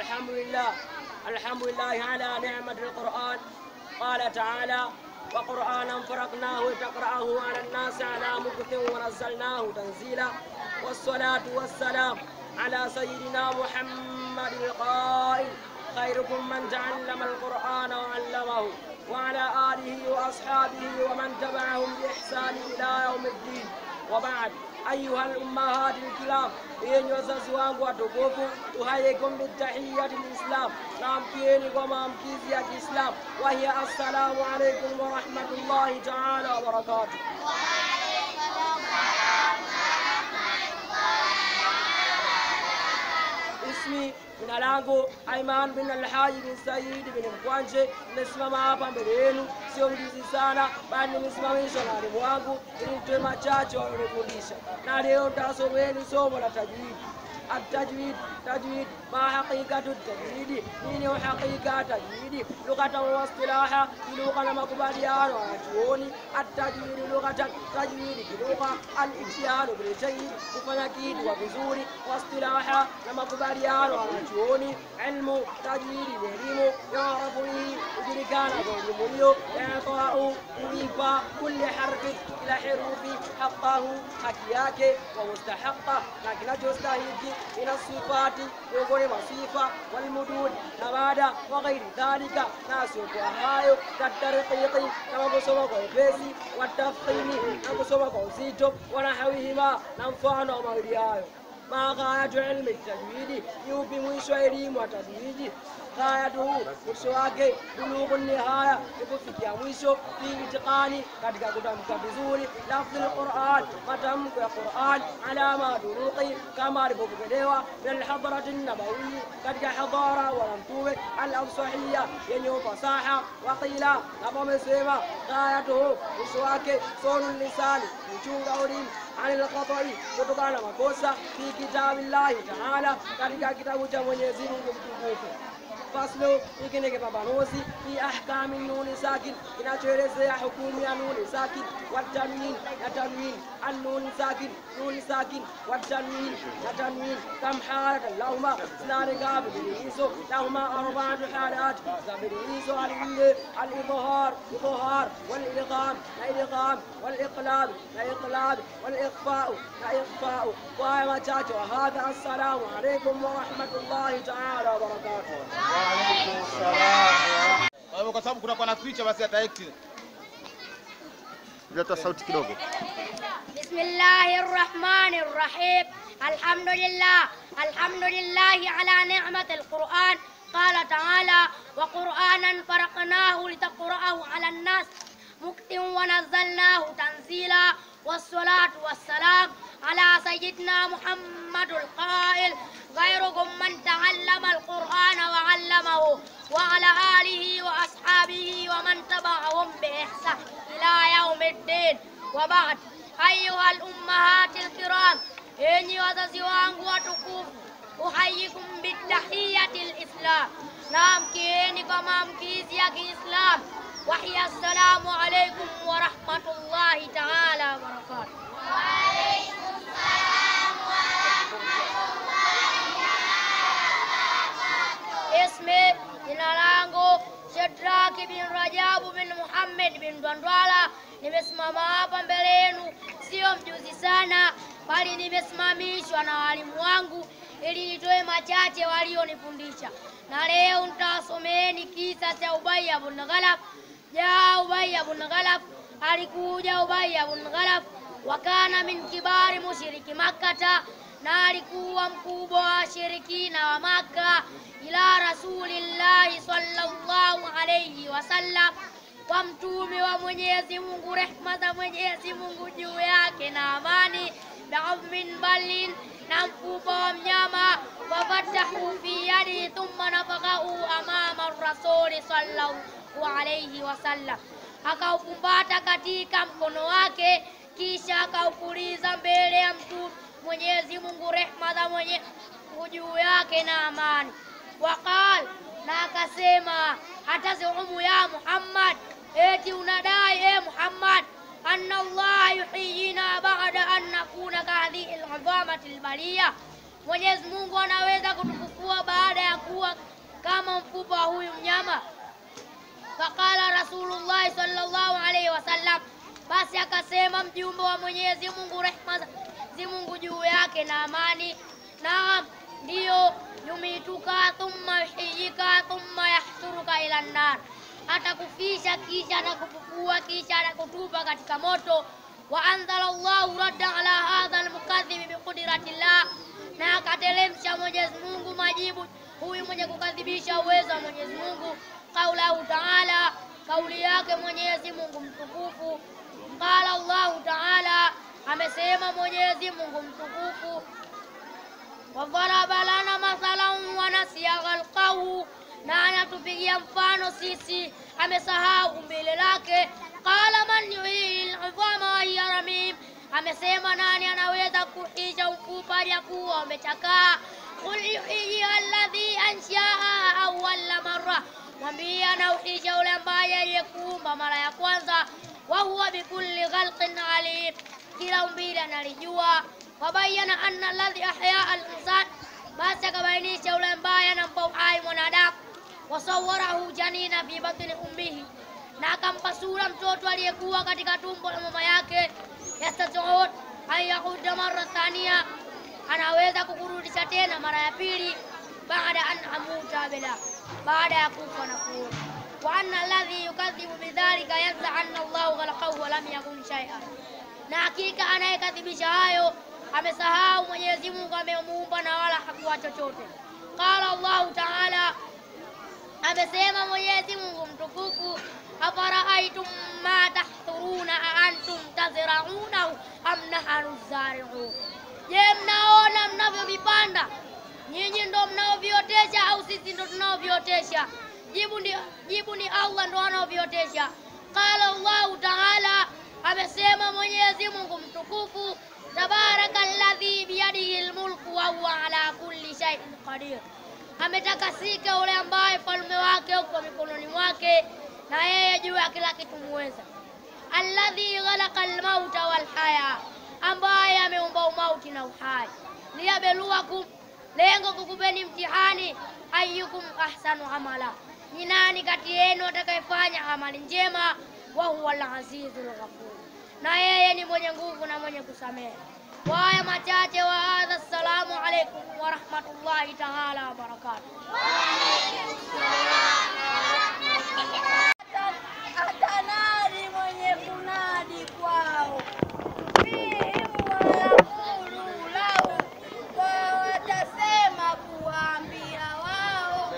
الحمد لله على نعمة القرآن. قال تعالى: وقرآنا فرقناه تقرأه على الناس على مكث ونزلناه تنزيلا. والصلاة والسلام على سيدنا محمد القائل: خيركم من تعلم القرآن وعلمه، وعلى آله وأصحابه ومن تبعهم بإحسان إلى يوم الدين. وبعد، أيها الأمهات الكرام، yenye wazazi wangu watukufu, uhayyikum bitahiyati alislam, naamkieni kwa maamkizi ya Kiislam, wa hiya assalamu alaykum wa rahmatullahi ta'ala wa barakatuh. Ismi, jina langu Aiman bin Alhaji bin Said bin Mkwanje. Nimesimama hapa mbele yenu, sio mjuzi sana, bali nimesimamishwa na walimu wangu ili nitoe machache walionifundisha. Na leo nitasomeeni somo la tajwid. التجويد ما حقيقة التجويد؟ نيني وحقيقة التجويد لغة واصطلاحا لغة مقبليان وعجوني. التجويد لغة تجويد لغة الاتيان بالجيد وفنكيد وبزوري، واصطلاحا لمقبليان وعجوني. علم تجويد العلم يعرف به وجركان بالمليو إعطاء وليفا كل حرف إلى حروف حقه حكياك ومستحقه لكن تستهيك من الصفات وغير الصفة والمدود نبادا وغير ذلك ناسوك وهايو كالترقيق كما بسوك وفيسي والتفخيم كما بسوك وزيتو ونحوهما ننفعنا ومغريايو. ما غاية علم التجويد؟ يوبي مwisho elimu ya tajwidi. غايته mwisho wake bulughu nihaya, kufikia mwisho fi itiqani, katika kutamka vizuri lafzi alquran, matamko ya Qur'an, alama duruqi, kama alivyopokelewa min alhadrati an-nabawiyya, katika hadhara wa mtume al-afsahiyya, yenye fasaha. Waqila, kama amesema غايته mwisho wake sonu lisani, kuchunga ulimi anil khata'i, kutokana na makosa fi kitabillahi ta'ala, katika kitabu cha Mwenyezi Mungu mtukufu. Faslu, hiki ni kipambanuzi fi ahkami nuni sakin, kinachoelezea hukumu ya nuni sakin, watanwin na tanwin. An-nuni sakin watanwin na tanwin kam halatan lahuma, zinani ngapi hizo? Lahuma arba'atu halat, zabiri hizo al-idhhar wal-idgham na idgham, wal-iqlab na iqlab, wal-ikhfa na ikhfa. Kwa haya machache, wa hadha, assalamu alaykum wa rahmatullahi ta'ala wa barakatuh. Kwa sababu kuna kwa picha basi ataekti. Leta sauti kidogo. Bismillahirrahmanirrahim. Alhamdulillahi ala ni'mati alquran. Qala ta'ala: wa qur'anan faraqnahu litaqra'ahu 'ala an-nas muktin wa nazzalnahu tanzila. والصلاة والسلام على سيدنا محمد القائل: خيركم من تعلم القرآن وعلمه، وعلى آله وأصحابه ومن تبعهم بإحسان إلى يوم الدين. وبعد، أيها الأمهات الكرام، إني wazazi wangu watukufu, uhayyikum bitahiyati alislam, naamkieni kwa maamkizi ya Kiislam, وحي السلام عليكم ورحمة الله تعالى وبركاته. وعليكم السلام ورحمة الله وبركاته. اسمي jina langu Shadraki bin Rajabu bin Muhammad bin Dwandwala. Nimesimama hapa mbele yenu, sio mjuzi sana, bali nimesimamishwa na walimu wangu ili nitoe machache walionifundisha. Na leo nitawasomeeni kisa cha Ubay ibn Ghalaf. Ubay ibn Ghalaf, alikuja Ubay ibn Ghalaf, wakana min kibari mushriki Makkah, na alikuwa mkubwa wa shirikina wa Makkah, ila Rasulillahi sallallahu alayhi wasallam, kwa mtume wa Mwenyezi Mungu, rehma za Mwenyezi Mungu juu yake na amani, bi'admin balin, na mfupa wa mnyama, wafatahu fi yadi thumma nafaqahu amama rasuli sallallahu alayhi wasallam, akaupumbata katika mkono wake, kisha akaupuliza mbele ya mtume Mwenyezi Mungu, rehma za Mwenyezi Mungu juu yake na amani. Waqal, na akasema: hatazumu ya Muhammad, eti unadai Muhammad, anna Allah yuhyina ba'da an nakuna kadhihi al-'azamati al-baliya, Mwenyezi Mungu anaweza kutufufua baada ya kuwa kama mfupa huyu mnyama? Faqala Rasulullah sallallahu alaihi wasallam, basi akasema mjumbe wa Mwenyezi Mungu, rehma za Mungu juu yake na amani, naam, ndiyo, yumituka thumma yuhyika thumma yahsuruka ila nar, atakufisha kisha atakufufua kisha atakutupa katika moto. Wa anzalallahu radda ala hadha almukadhib biqudratillah, na akatelemsha Mwenyezi Mungu majibu huyu mwenye kukadhibisha uwezo wa Mwenyezi Mungu. Kaulahu ta'ala, kauli yake Mwenyezi Mungu mtukufu. Qala Allahu ta'ala, amesema Mwenyezi Mungu mtukufu, wa dharaba lana mathalan wa nasiya khalqahu, na anatupigia mfano sisi amesahau umbile lake. Qala man yuhyil 'idhama wa hiya ramim, amesema nani anaweza kuhisha mfupa ya kuwa umechakaa? Qul yuhyi alladhi ansha'aha awwala marra, mwambie anauhisha yule ambaye aliyekuumba mara ya kwanza. Wa huwa bikulli khalqin alim, kila umbile analijua. Wabayana anna alladhi ahya al-insan, basi akabainisha yule ambaye anampa uhai mwanadamu. Wasawwarahu janina fi batni ummihi, na akampa sura mtoto aliyekuwa katika tumbo la mama yake. Yastati'un an yahuda marra thaniya, anaweza kukurudisha tena mara ya pili. Baada an amuta bila, baada ya kufa na kuona. Wa anna alladhi yukadhibu bidhalika yaz'a anna Allahu khalaqahu wa lam yakun shay'an, na hakika anayekadhibisha hayo amesahau Mwenyezi Mungu amemuumba na wala hakuwa chochote. Qala Allahu ta'ala, amesema Mwenyezi Mungu mtukufu, afara'aytum ma tahthuruna antum tazra'unahu am nahnu zari'un, je, mnaona mnavyovipanda nyinyi ndo mnaoviotesha au sisi ndo tunaoviotesha? Jibu ni Allah ndo anaoviotesha. Qala Allahu ta'ala, amesema Mwenyezi Mungu mtukufu, tabarakalladhi biyadihi almulku wa huwa ala kulli shay'in qadir, ametakasika yule ambaye falme wake uko mikononi mwake na yeye juu ya kila kitu muweza. Alladhi khalaqa almauta wal haya, ambaye ameumba umauti na uhai. Liyabluwakum, lengo kukupeni mtihani. Ayyukum ahsanu amala, ni nani kati yenu atakayefanya amali njema. Wa huwa al-azizul ghafur, na yeye ni mwenye nguvu na mwenye kusamehe. Kwa haya machache wa hadha, assalamu alaykum wa rahmatullahi ta'ala wa barakatuh. Wa alaykum salaam wa rahmatullahi. Atanadi mwenye kunadi kwao, watasema kuambia wao,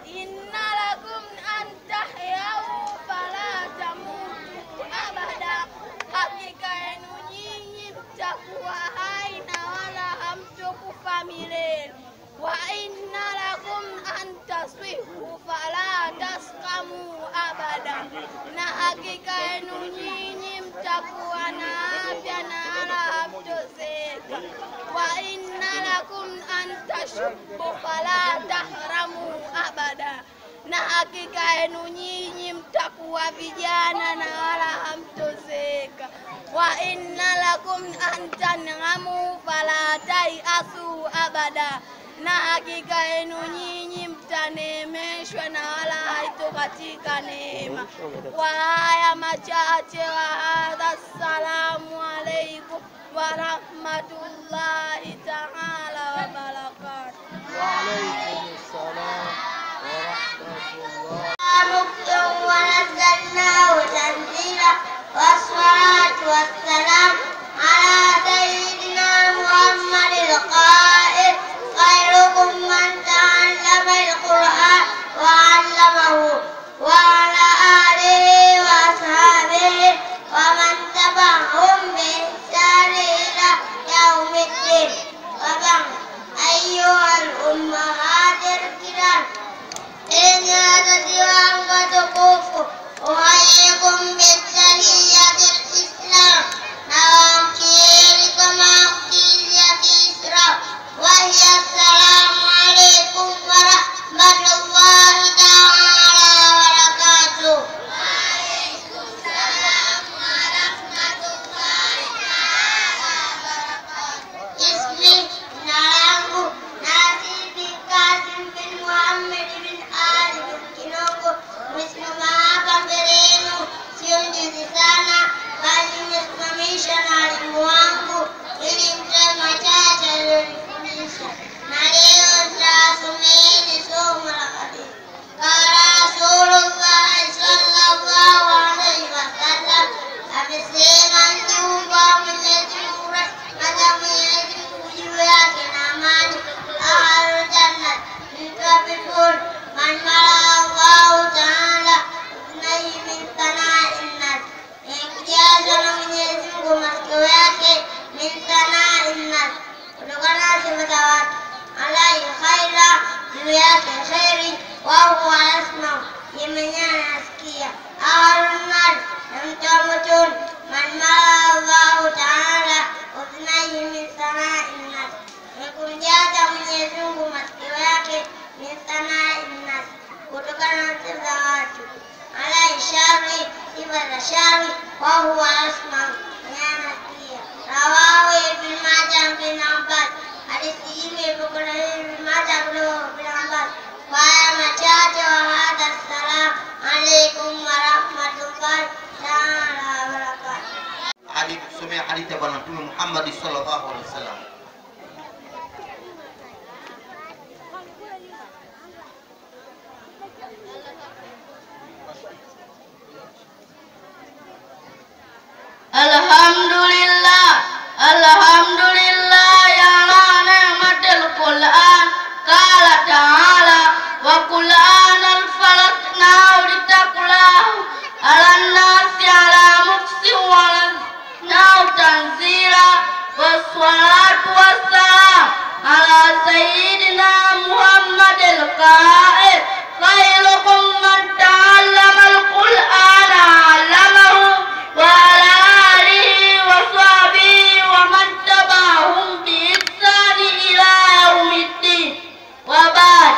inna lakum an tahyau fala tamutu abada, hakika yenu nyinyi mtakuwa hai na wala hamtokufa milele. Wa inna lakum an taswihu fala tasqamu abada, na hakika yenu nyinyi mtakuwa na afya na wala hamtozeka. Wa inna lakum an tashubbu fala tahramu abada, na hakika yenu nyinyi mtakuwa vijana na wala hamtozeka. Wa inna lakum an tan'amu fala tayasu abada, na hakika yenu nyinyi mtaneemeshwa na wala haitokatika neema. Kwa haya machache wa hadha, assalamu alaykum wa rahmatullahi ta'ala wa barakatuh. Wa alaykum assalam wa rahmatullah. مكتوب ونزلناه تنزيلا والصلاة والسلام على سيدنا محمد القائل خيركم من تعلم القرآن وعلمه، وعلى آله وأصحابه ومن تبعهم بإحسان إلى يوم الدين. وبعد، أيها na leo tutasomeni somo la hadithi. Qala Rasulullah sallallahu alaihi wasallam, amesema mjumbe wa Mwenyezi Mungu, rehma za Mwenyezi Mungu juu yake na amani, ahlul jannah, mtu wa peponi, man malaa Allahu taala udhnayhi min sanai nnas, kujazwa na Mwenyezi Mungu masikio yake, min sanai nnas, kutokana na sifa za watu, alaihi khaira, juu yake kheri, wa huwa yasmau, yeye mwenyewe anasikia, ahlun nar, na mtu wa motoni, man malaa Allahu taala udhnayhi min sanai nnas, kumjaza Mwenyezi Mungu masikio yake, min sanai nnas, kutokana na sifa za watu, alaihi shari, sifa za shari, wa huwa yasmau, yeye anasikia. Rawahu Ibn Majah bin Abbas, hadithi hii imepokewa na Ibn Majah kutoka bin Abbas. Kwa haya machache, wa hadha, assalamu alaikum wa rahmatullahi taala wa barakatuh. Ali kusomea hadithi ya Bwana Mtume Muhammad sallallahu alaihi wasallam. Alhamdulillah, alhamdulillah ya la ni'matil Qur'an. Qala ta'ala wa Qur'anal faraqnahu litaqlahu 'alan nasi 'ala muksin wa nahu tanzila. Wassalatu wassalam ala sayyidina Muhammadil qa'id khairukum man ta'allama al-Qur'ana 'allamahu wa ala alihi wa sahbihi wa man tabi'ahum bi ihsani ila yaumiddin. Wa ba'd,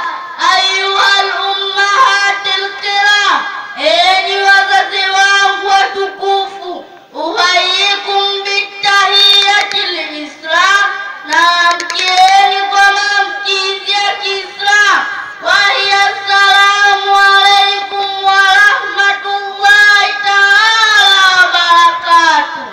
ayyuhal ummahatil kiram, enyi wazazi wangu watukufu, uhayyikum bitahiyatil islam, na mkieni kwa maamkizi ya Kiislam, wa hiya assalamu alaikum wa rahmatullahi taala wa barakatuh.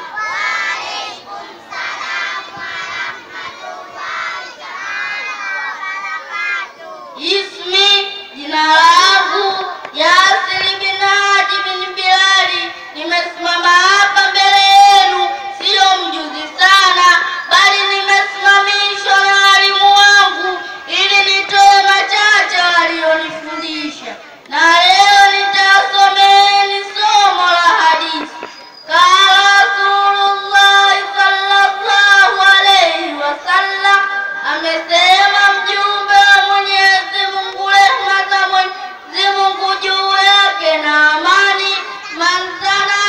Ismi, jina langu Yasir bin Haji bin Bilali. Nimesimama hapa mbele yenu sio mjuzi sana, bali nimesimamishwa na walimu wangu ili nitoe machache walionifundisha, na leo nitasomeni somo la hadithi. Qala Rasulullah sallallahu alaihi wasallam, amesema mjumbe wa Mwenyezi Mungu, rehma za Mwenyezi Mungu juu yake na amani, man zana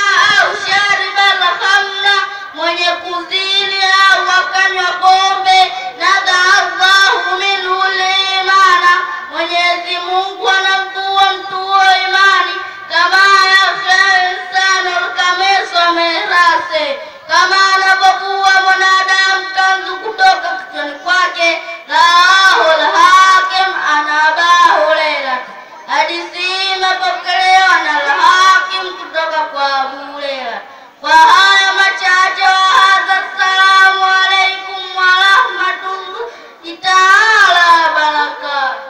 au shariba al-khamra, mwenye kuzini au akanywa pombe, nadhallahu minhu al-imana, Mwenyezi Mungu anamvua mtu huyo imani, kama yafaa insanu al-kamisa mirase, kama anavovua mwanadamu kanzu kutoka kichwani kwake. Rawahu al-Hakim an Abi Hurairah. Hadithi imepokelewa na al-Hakim kutoka kwa Abu Hurairah. Kwa haya machache, wa hadha, assalamu alaikum wa rahmatullahi taala wa barakatuh.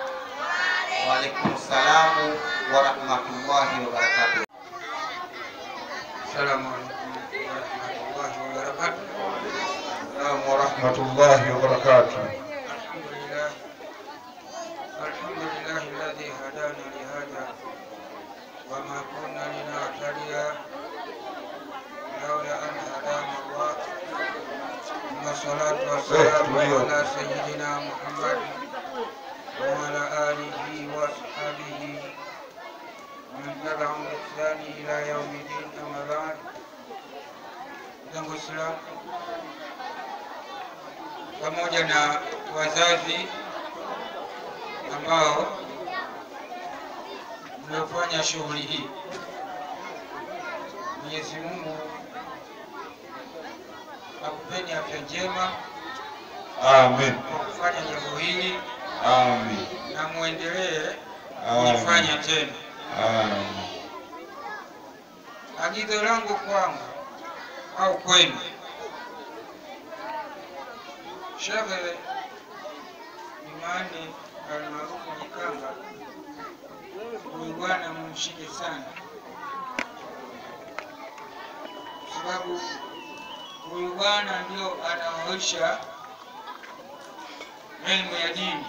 Wa alaikum salamu wa rahmatullahi wa barakatuh. Assalamu alaikum wa rahmatullahi wa barakatuh. Alhamdulillah alladhi hadana li hadha wa ma kunna linahtadiya lawla an hadana Allah. Wassalatu wassalamu ala sayyidina Muhammad wa ala alihi wa ashabihi man tabi'ahum bi ihsani ila yaumiddin. Amma ba'd. Ndugu Islam, pamoja na wazazi ambao mliofanya shughuli hii, Mwenyezi Mungu akupeni afya njema. Amen. Kwa kufanya jambo hili. Amen. Na muendelee kufanya tena. Amen. Agizo langu kwangu au kwenu, Sheikh Jumanne almaarufu Nyikanga, huyu bwana mumshike sana, sababu huyu bwana ndio anaoisha elimu ya dini.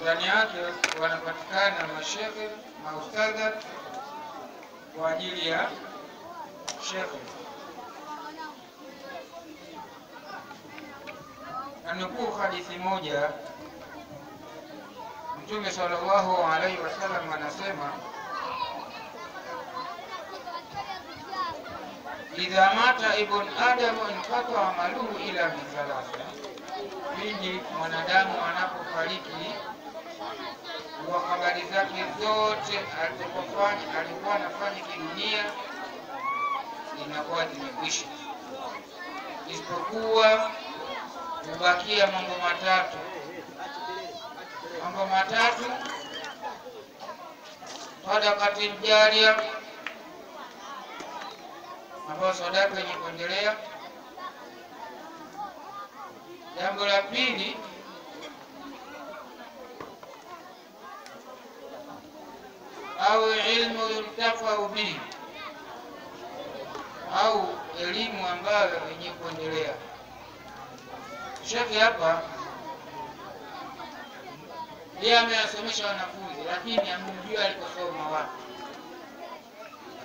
Ndani yake wanapatikana mashehe, maustadha kwa ajili ya shehe. Nanukuu hadithi moja, Mtume sallallahu alaihi wasallam anasema, idha mata ibn adamu inqata amaluhu ila min thalatha, pindi mwanadamu anapofariki kwa habari zake zote alikuwa anafanya kidunia inakuwa zimekwisha, isipokuwa kubakia mambo matatu. Mambo matatu: sadaqati jaria, ambayo sadaka yenye kuendelea. Jambo la pili, au ilmu yuntafau bihi, au elimu ambayo yenye kuendelea. Shekhi hapa yeye amewasomesha wanafunzi, lakini hamjui aliposoma wapi.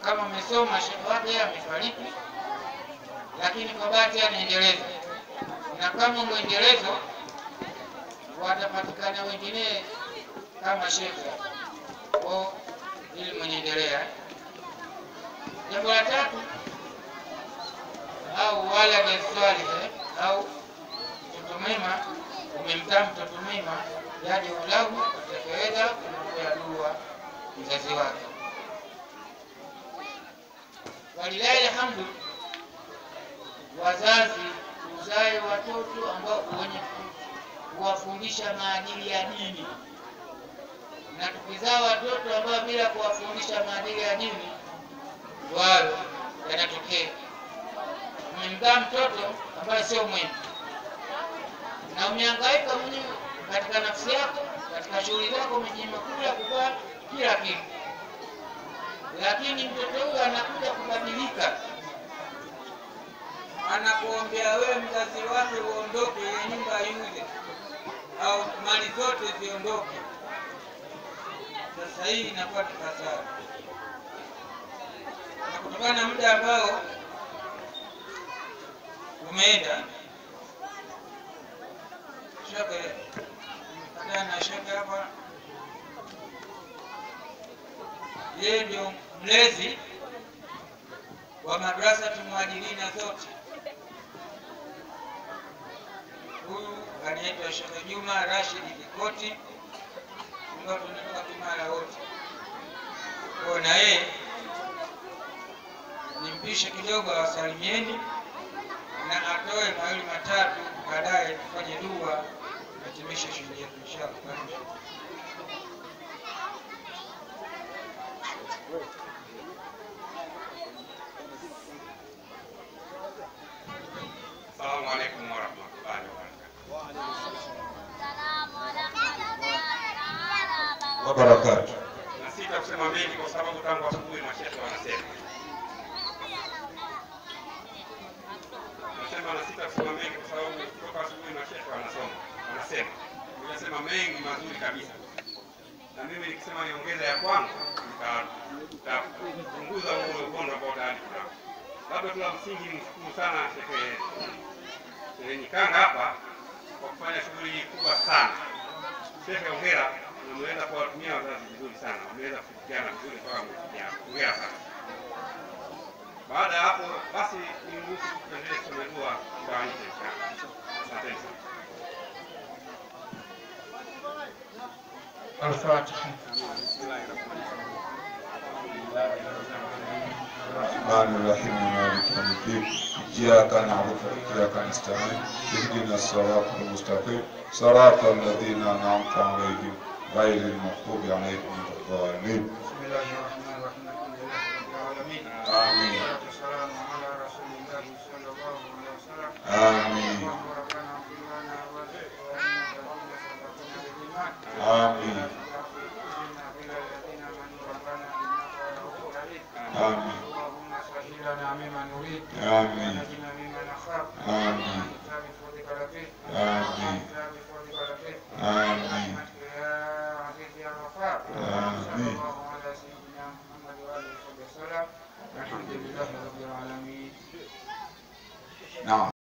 Kama amesoma shekhi wake yeye amefariki, lakini kwa bahati anaendeleza, na kama mwendelezo watapatikana wengine kama shekhi au ili mwenendelea. Jambo la tatu, au wala salih, au mtoto mwema, umemzaa mtoto mwema, yaje ulahu kutekeleza kumwombea dua mzazi wake. Walilahi alhamdu, wazazi uzae watoto ambao wenye kuwafundisha maadili ya dini, na tukizaa watoto ambao bila kuwafundisha maadili ya dini, wao yanatokea. Umemzaa mtoto ambaye sio mwema, na umehangaika mwenyewe katika nafsi yako, katika shughuli zako, umejinyima kula, kuvaa, kila kitu, lakini mtoto huyo anakuja kubadilika, anakuombea wewe mzazi wake uondoke, ile nyumba iuze au mali zote ziondoke. Sasa hii inakuwa ni hasara, na kutokana na muda ambao umeenda, shekhe na shekhe hapa, yeye ndio mlezi wa madrasa Muhajirina zote. Huyu anaitwa Sheikh Juma Rashid Kikoti, ndio tunatoka Kimara wote. Kwa na yeye nimpishe kidogo awasalimieni na atoe mawili matatu, baadaye tufanye dua hitimishe shughuli yetu inshallah. Assalamu alaikum warahmatullahi wabarakatuh. Na sita kusema mengi kwa sababu tangu asubuhi mashehe wanasema. Na sita kusema mengi kwa sababu kutoka asubuhi mashehe wanasema. Nimesema mengi mazuri kabisa. Na mimi nikisema niongeze ya kwangu, nitapunguza ule ukondo ambao tayari tunao. Labda tu la msingi nimshukuru sana Sheikh Nyikanga hapa kwa kufanya shughuli hii kubwa sana. Sheikh, hongera, na mmeweza kuwatumia wazazi vizuri sana. Mmeweza kushirikiana vizuri kwa mmoja. Hongera sana. Baada ya hapo basi niruhusu tuendelee kusoma dua kwa nje inshallah. Asante sana. Al-Fatiha. الرحمن الرحيم مالك يوم الدين إياك نعبد وإياك نستعين اهدنا الصراط المستقيم صراط الذين أنعمت عليهم غير المغضوب عليهم ولا الضالين. بسم الله الرحمن الرحيم. الحمد لله رب العالمين. آمين. والسلام على رسول الله صلى الله عليه وسلم. آمين. اللهم ربنا اغفر لنا وارحمنا آمين آمين آمين. الحمد لله رب العالمين. نعم.